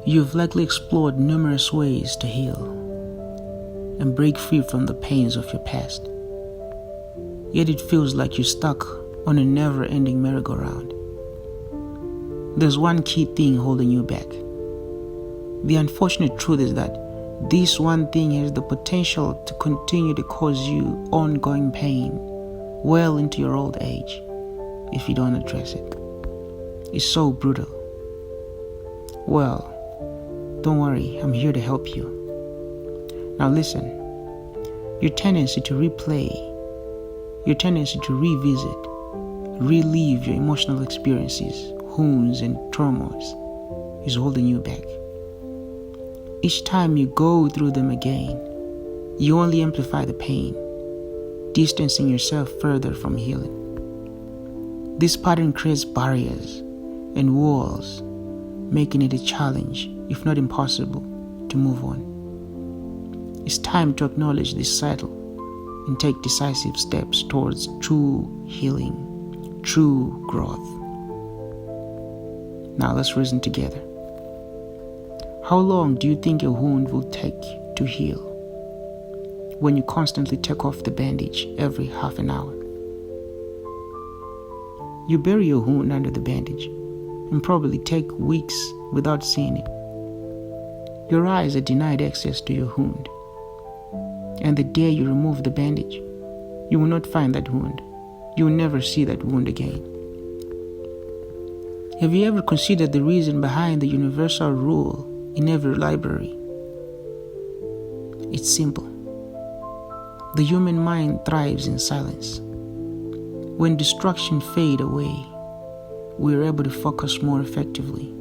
You've likely explored numerous ways to heal and break free from the pains of your past. Yet it feels like you're stuck on a never-ending merry-go-round. There's one key thing holding you back. The unfortunate truth is that this one thing has the potential to continue to cause you ongoing pain well into your old age if you don't address it. It's so brutal. Well, don't worry, I'm here to help you. Now listen, your tendency to replay, your tendency to revisit, relive your emotional experiences, wounds and traumas is holding you back. Each time you go through them again, you only amplify the pain, distancing yourself further from healing. This pattern creates barriers and walls, making it a challenge, if not impossible, to move on. It's time to acknowledge this cycle and take decisive steps towards true healing, true growth. Now let's reason together. How long do you think a wound will take to heal when you constantly take off the bandage every half an hour? You bury your wound under the bandage and probably take weeks without seeing it. Your eyes are denied access to your wound. And the day you remove the bandage, you will not find that wound. You will never see that wound again. Have you ever considered the reason behind the universal rule in every library? It's simple. The human mind thrives in silence. When distraction fades away, we are able to focus more effectively.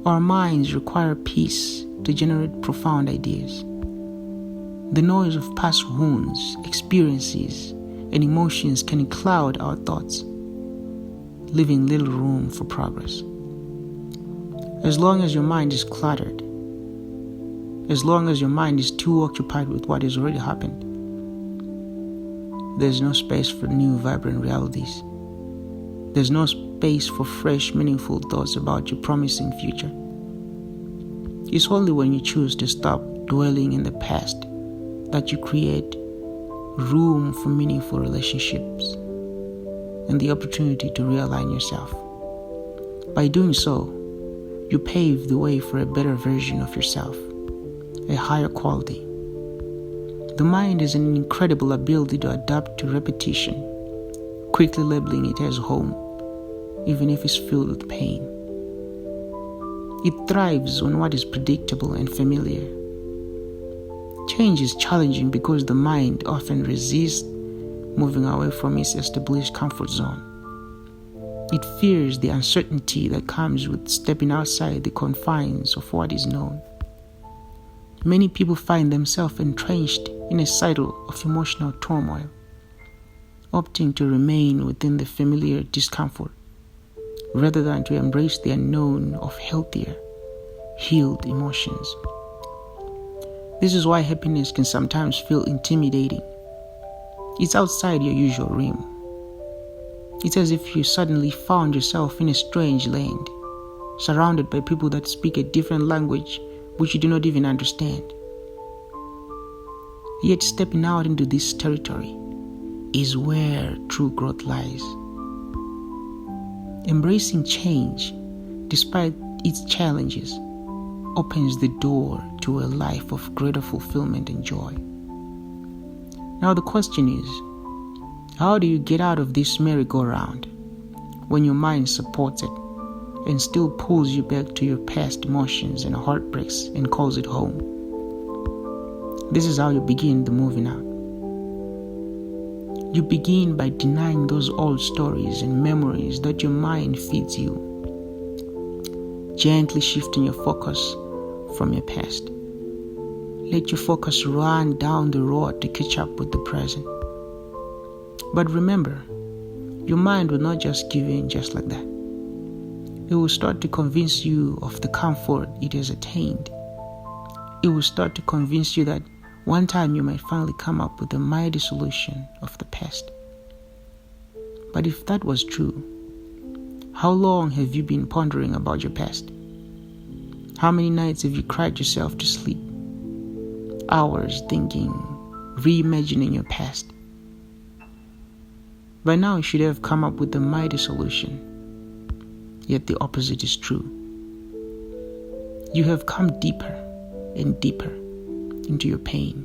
Our minds require peace to generate profound ideas. The noise of past wounds, experiences, and emotions can cloud our thoughts, leaving little room for progress. As long as your mind is cluttered, as long as your mind is too occupied with what has already happened, there's no space for new, vibrant realities. There's no space for fresh, meaningful thoughts about your promising future. It's only when you choose to stop dwelling in the past that you create room for meaningful relationships and the opportunity to realign yourself. By doing so, you pave the way for a better version of yourself, a higher quality. The mind has an incredible ability to adapt to repetition, quickly labeling it as home, even if it's filled with pain. It thrives on what is predictable and familiar. Change is challenging because the mind often resists moving away from its established comfort zone. It fears the uncertainty that comes with stepping outside the confines of what is known. Many people find themselves entrenched in a cycle of emotional turmoil, opting to remain within the familiar discomfort rather than to embrace the unknown of healthier, healed emotions. This is why happiness can sometimes feel intimidating. It's outside your usual realm. It's as if you suddenly found yourself in a strange land, surrounded by people that speak a different language which you do not even understand. Yet stepping out into this territory is where true growth lies. Embracing change, despite its challenges, opens the door to a life of greater fulfillment and joy. Now the question is, how do you get out of this merry-go-round when your mind supports it and still pulls you back to your past emotions and heartbreaks and calls it home? This is how you begin the moving out. You begin by denying those old stories and memories that your mind feeds you, gently shifting your focus from your past. Let your focus run down the road to catch up with the present. But remember, your mind will not just give in just like that. It will start to convince you of the comfort it has attained. It will start to convince you that one time you might finally come up with a mighty solution of the past. But if that was true, how long have you been pondering about your past? How many nights have you cried yourself to sleep? Hours thinking, reimagining your past. By now you should have come up with a mighty solution. Yet the opposite is true. You have come deeper and deeper into your pain.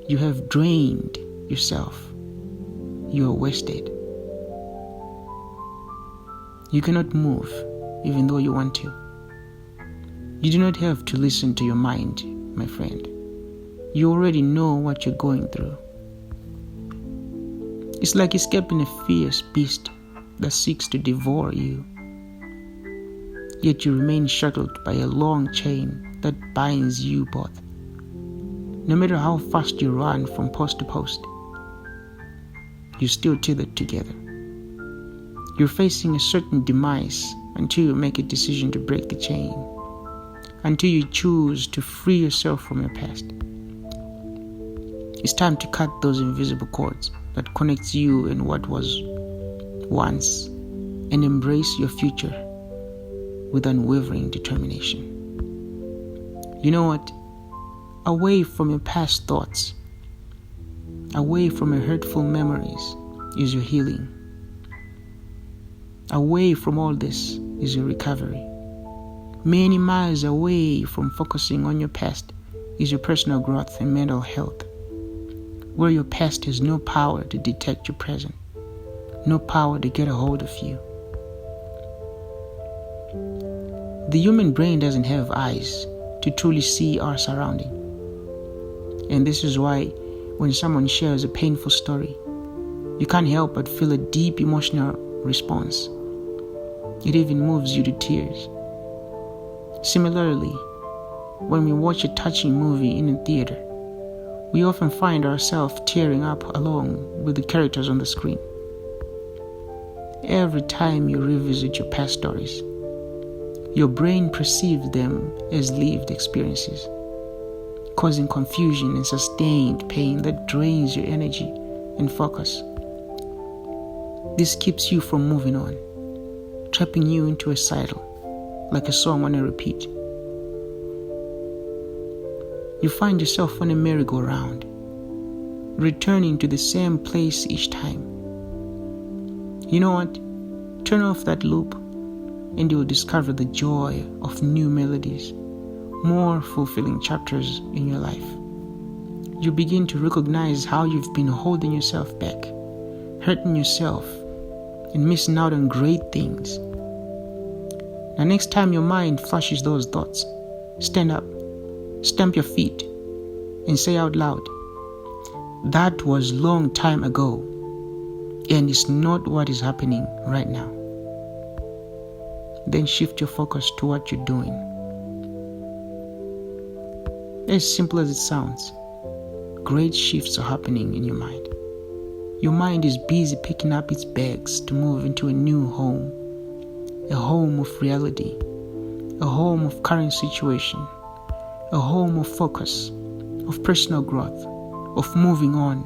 You have drained yourself. You are wasted. You cannot move even though you want to. You do not have to listen to your mind, my friend. You already know what you're going through. It's like escaping a fierce beast that seeks to devour you. Yet you remain shackled by a long chain that binds you both. No matter how fast you run from post to post, you're still tethered together. You're facing a certain demise until you make a decision to break the chain, until you choose to free yourself from your past. It's time to cut those invisible cords that connects you and what was once, and embrace your future with unwavering determination. You know what? Away from your past thoughts, away from your hurtful memories is your healing. Away from all this is your recovery. Many miles away from focusing on your past is your personal growth and mental health, where your past has no power to detect your present, no power to get a hold of you. The human brain doesn't have eyes to truly see our surrounding. And this is why when someone shares a painful story, you can't help but feel a deep emotional response. It even moves you to tears. Similarly, when we watch a touching movie in a theater, we often find ourselves tearing up along with the characters on the screen. Every time you revisit your past stories, your brain perceives them as lived experiences, causing confusion and sustained pain that drains your energy and focus. This keeps you from moving on, trapping you into a cycle, like a song on a repeat. You find yourself on a merry-go-round, returning to the same place each time. You know what? Turn off that loop and you'll discover the joy of new melodies, more fulfilling chapters in your life. You begin to recognize how you've been holding yourself back, hurting yourself, and missing out on great things. Now, next time your mind flashes those thoughts, stand up, stamp your feet, and say out loud, "That was long time ago, and it's not what is happening right now." Then shift your focus to what you're doing. As simple as it sounds, great shifts are happening in your mind. Your mind is busy picking up its bags to move into a new home, a home of reality, a home of current situation, a home of focus, of personal growth, of moving on,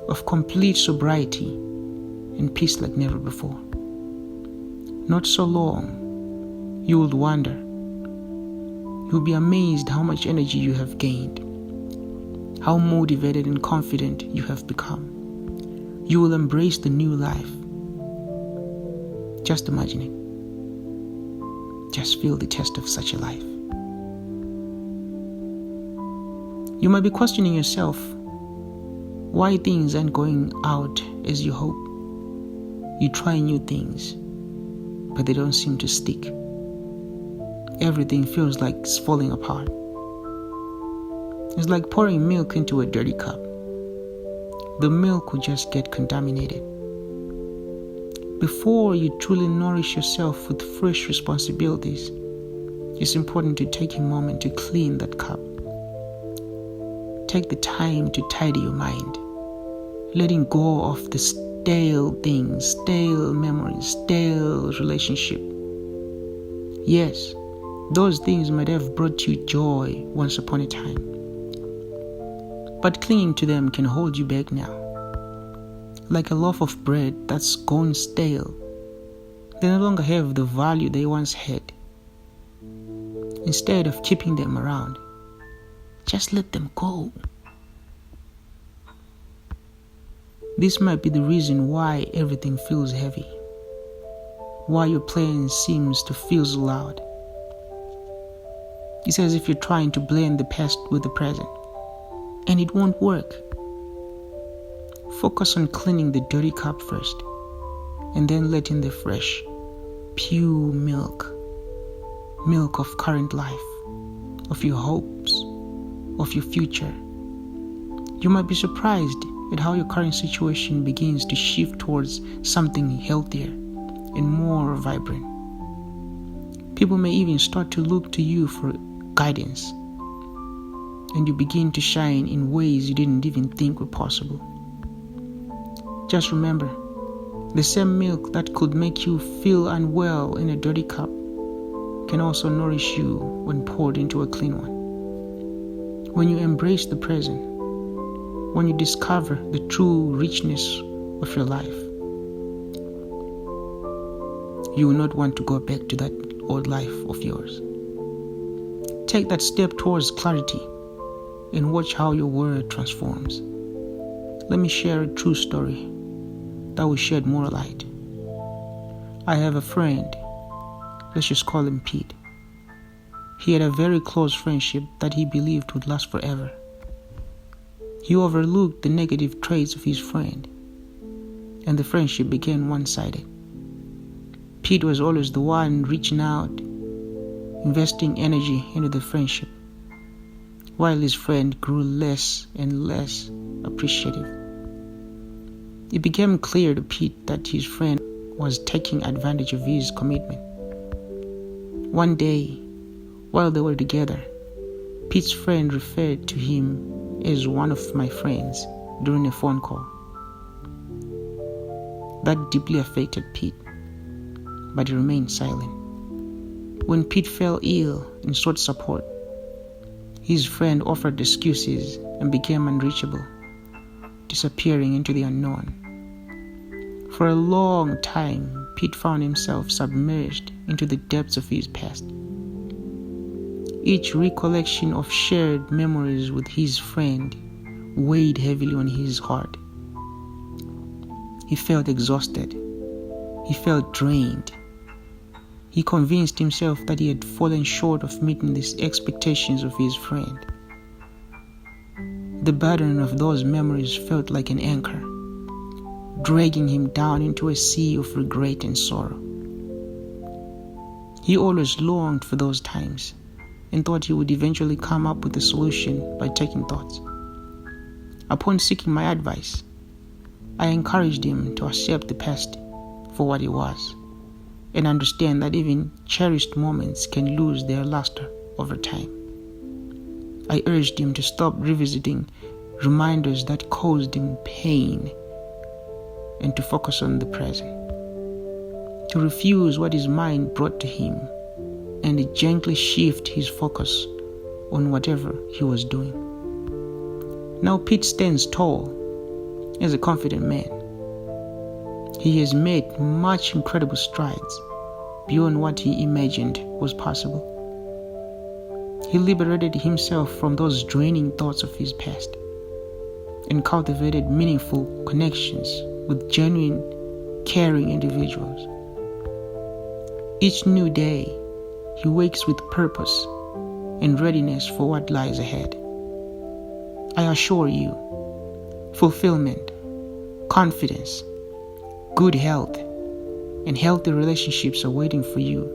of complete sobriety and peace like never before. Not so long, you will wonder. You'll be amazed how much energy you have gained, how motivated and confident you have become. You will embrace the new life. Just imagine it. Just feel the test of such a life. You might be questioning yourself why things aren't going out as you hope. You try new things, but they don't seem to stick. Everything feels like it's falling apart. It's like pouring milk into a dirty cup. The milk will just get contaminated. Before you truly nourish yourself with fresh responsibilities, it's important to take a moment to clean that cup. Take the time to tidy your mind, letting go of the stale things, stale memories, stale relationship. Yes, those things might have brought you joy once upon a time, but clinging to them can hold you back now. Like a loaf of bread that's gone stale, they no longer have the value they once had. instead of keeping them around. Just let them go. This might be the reason why everything feels heavy, why your plan seems to feel loud. It's as if you're trying to blend the past with the present, and it won't work. Focus on cleaning the dirty cup first, and then letting the fresh, pure milk of current life, of your hopes, of your future. You might be surprised at how your current situation begins to shift towards something healthier and more vibrant. People may even start to look to you for guidance, and you begin to shine in ways you didn't even think were possible. Just remember, the same milk that could make you feel unwell in a dirty cup can also nourish you when poured into a clean one. When you embrace the present, when you discover the true richness of your life, you will not want to go back to that old life of yours. Take that step towards clarity and watch how your world transforms. Let me share a true story that will shed more light. I have a friend, let's just call him Pete. He had a very close friendship that he believed would last forever. He overlooked the negative traits of his friend, and the friendship became one-sided. Pete was always the one reaching out, investing energy into the friendship, while his friend grew less and less appreciative. It became clear to Pete that his friend was taking advantage of his commitment. One day, while they were together, Pete's friend referred to him as one of my friends during a phone call. That deeply affected Pete, but he remained silent. When Pete fell ill and sought support, his friend offered excuses and became unreachable, disappearing into the unknown. For a long time, Pete found himself submerged into the depths of his past. Each recollection of shared memories with his friend weighed heavily on his heart. He felt exhausted. He felt drained. He convinced himself that he had fallen short of meeting the expectations of his friend. The burden of those memories felt like an anchor, dragging him down into a sea of regret and sorrow. He always longed for those times and thought he would eventually come up with a solution by taking thoughts. Upon seeking my advice, I encouraged him to accept the past for what it was and understand that even cherished moments can lose their luster over time. I urged him to stop revisiting reminders that caused him pain and to focus on the present, to refuse what his mind brought to him and to gently shift his focus on whatever he was doing. Now Pete stands tall as a confident man. He has made much incredible strides beyond what he imagined was possible. He liberated himself from those draining thoughts of his past and cultivated meaningful connections with genuine, caring individuals. Each new day, he wakes with purpose and readiness for what lies ahead. I assure you, fulfillment, confidence, good health, and healthy relationships are waiting for you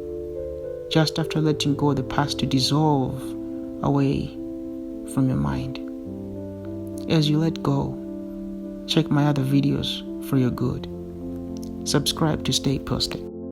just after letting go of the past to dissolve away from your mind. As you let go, check my other videos for your good. Subscribe to stay posted.